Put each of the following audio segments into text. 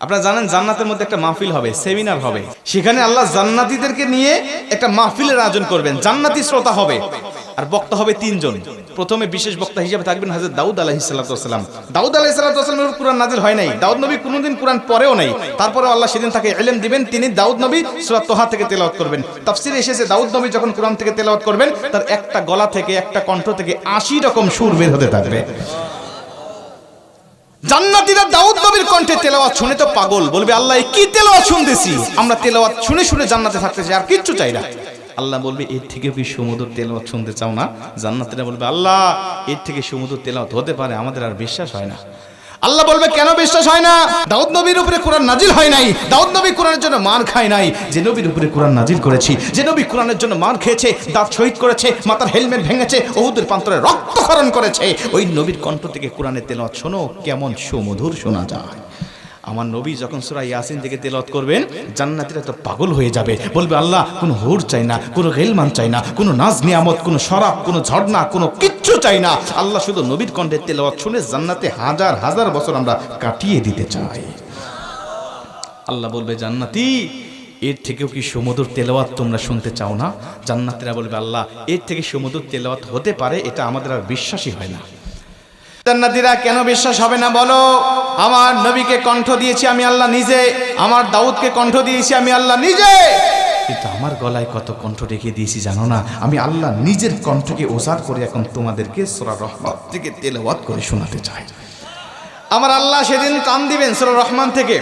আপনারা জানেন জান্নাতের মধ্যে একটা মাহফিল হবে, সেমিনার হবে। সেখানে আল্লাহ জান্নাতীদেরকে নিয়ে একটা মাহফিলের আয়োজন করবেন। জান্নাতি শ্রোতা হবে আর বক্তা হবে তিনজন। প্রথমে বিশেষ বক্তা হিসেবে থাকবেন হযরত দাউদ আলাইহিস সালাম। দাউদ আলাইহিস সালামের উপর কুরআন নাজিল হয় নাই, দাউদ নবী কোনোদিন কুরআন পড়েও নাই। তারপরে আল্লাহ সেদিন তাকে ইলম দিবেন, তিনি দাউদ নবী সূরা তোহা থেকে তেলাওয়াত করবেন। তাফসীরে এসেছে দাউদ নবী যখন কুরআন থেকে তেলাওয়াত করবেন তার একটা গলা থেকে, একটা কণ্ঠ থেকে ৮০ রকম সুর বের হতে থাকবে। জান্নাতীরা দাউদ নবীর কণ্ঠে তেলাওয়াত শুনে তো পাগল, বলবে আল্লাহ কি তেলাওয়াত শুনতেছি, আমরা তেলাওয়াত শুনে শুনে জান্নাতে থাকতে চাই, আর কিচ্ছু চাই না। আল্লাহ বলবে এর থেকে কি সুমধুর তেলাওয়াত শুনতে চাও না? জান্নাতীরা বলবে আল্লাহ এর থেকে সুমধুর তেলাওয়াত হতে পারে, আমাদের আর বিশ্বাস হয় না। আল্লাহ বলবে কেন বিশ্বাস হয় না? দাউদ নবীর উপরে কোরআন নাজিল হয় নাই, দাউদ নবী কোরআনের জন্য মার খায় নাই। যে নবীর উপরে কোরআন নাজিল করেছি, যে নবী কোরআনের জন্য মার খেয়েছে, দাঁত শহীদ করেছে, মাথার হেলমেট ভেঙেছে, উহুদের প্রান্তরে রক্তক্ষরণ করেছে, ওই নবীর কণ্ঠ থেকে কোরআনের তেলাওয়াত শোনো কেমন সুমধুর শোনা যায়। আমার নবী যখন সূরা ইয়াসিন থেকে তেলাওয়াত করবেন জান্নাতীরা তো পাগল হয়ে যাবে, বলবে আল্লাহ কোনো হুর চাই না, কোনো গেলমান চাই না, কোনো নাজ নিয়ামত, কোনো শরাব, কোনো ঝর্ণা, কোনো কিচ্ছু চাই না। আল্লাহ শুধু নবীর কণ্ঠে তেলাওয়াত শুনে জান্নাতে হাজার হাজার বছর আমরা কাটিয়ে দিতে চাই। আল্লাহ বলবে জান্নাতি এর থেকেও কি সুমধুর তেলাওয়াত তোমরা শুনতে চাও না? জান্নাতীরা বলবে আল্লাহ এর থেকে সুমধুর তেলাওয়াত হতে পারে, এটা আমাদের আর বিশ্বাসই হয় না। জান্নাতীরা কেন বিশ্বাস হবে না বলো? আমার নবীকে কণ্ঠ দিয়েছি আমি আল্লাহ নিজে, আমার দাউদকে কণ্ঠ দিয়েছি আমি আল্লাহ নিজে, কিন্তু আমার গলায় কত কণ্ঠ রেখে দিয়েছি জানো না? আমি আল্লাহ নিজের কণ্ঠকে ওজার করে এখন তোমাদেরকে সূরা রহমান থেকে তেলাওয়াত করে শোনাতে চাই। আমার আল্লাহ সেদিন টান দিবেন সূরা রহমান থেকে,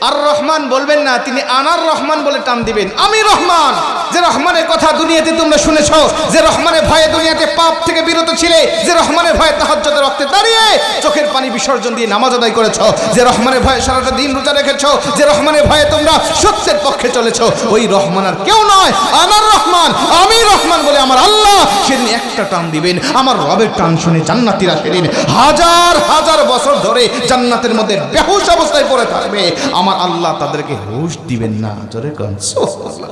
আর রহমান বলবেন না, তিনি আনার রহমান বলে টান দিবেন। আমি রহমান, যে রহমানের কথা দুনিয়াতে তোমরা শুনেছো, যে রহমানের ভয়ে দুনিয়াতে পাপ থেকে বিরত ছিলে, যে রহমানের ভয়ে তাহাজ্জুদের রক্তে দাঁড়িয়ে চোখের পানি বিসর্জন দিয়ে নামাজ আদায় করেছো, যে রহমানের ভয়ে সারাটা দিন রোজা রেখেছো, যে রহমানের ভয়ে তোমরা সত্যের পক্ষে চলেছো, ওই রহমান আর কেউ নয়, আনার রহমান, আমি রহমান বলে আমার আল্লাহ সেদিন একটা টান দিবেন। আমার রবের টান শুনে জান্নাতীরা সেদিন হাজার হাজার বছর ধরে জান্নাতের মধ্যে বেহুশ অবস্থায় পড়ে থাকবে। আমার আল্লাহ তাদেরকে হুশ দিবেন না। জোরে কোন সুবহানাল্লাহ,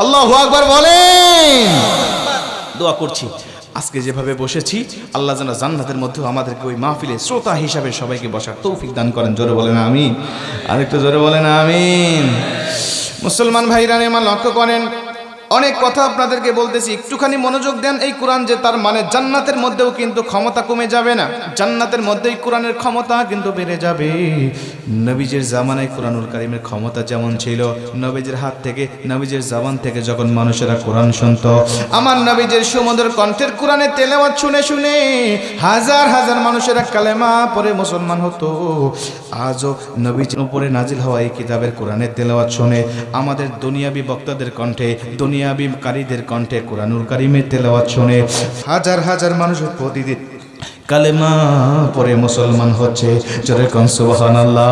আল্লাহু আকবার বলেন। দোয়া করছি আজকে যেভাবে বসেছি আল্লাহ যেন জান্নাতের মধ্যে আমাদেরকে ওই মাহফিলে শ্রোতা হিসাবে সবাইকে বসার তৌফিক দান করেন। জোরে বলেন আমিন, আরেকটু জোরে বলেন আমিন। মুসলমান ভাইরা আমার লক্ষ্য করেন, অনেক কথা আপনাদেরকে বলতেছি, একটুখানি মনোযোগ দেন। এই কোরআন যে তার মানে জান্নাতের মধ্যেও কিন্তু ক্ষমতা কমে যাবে না, জান্নাতের মধ্যেই কোরআনের ক্ষমতা কিন্তু বেড়ে যাবে। নবীজির জামানায় কোরআনুল কারীমের ক্ষমতা যেমন ছিল, নবীজির হাত থেকে, নবীজির জবান থেকে যখন মানুষেরা কোরআন শুনতো, আমার নবীজির সুমধুর কণ্ঠের কোরআনের তেলাওয়াত শুনে শুনে হাজার হাজার মানুষেরা কালেমা পড়ে মুসলমান হতো। আজও নবীজির উপরে নাজিল হওয়া এই কিতাবের কোরআনের তেলাওয়াত শুনে আমাদের দুনিয়াবি বক্তাদের কণ্ঠে, দুনিয়াবি কারীদের কণ্ঠে কোরআনুল কারীমের তেলাওয়াত শুনে হাজার হাজার মানুষ প্রতিদিন কালেমা পড়ে মুসলমান হচ্ছে। জোরে কোন সুবহানাল্লাহ।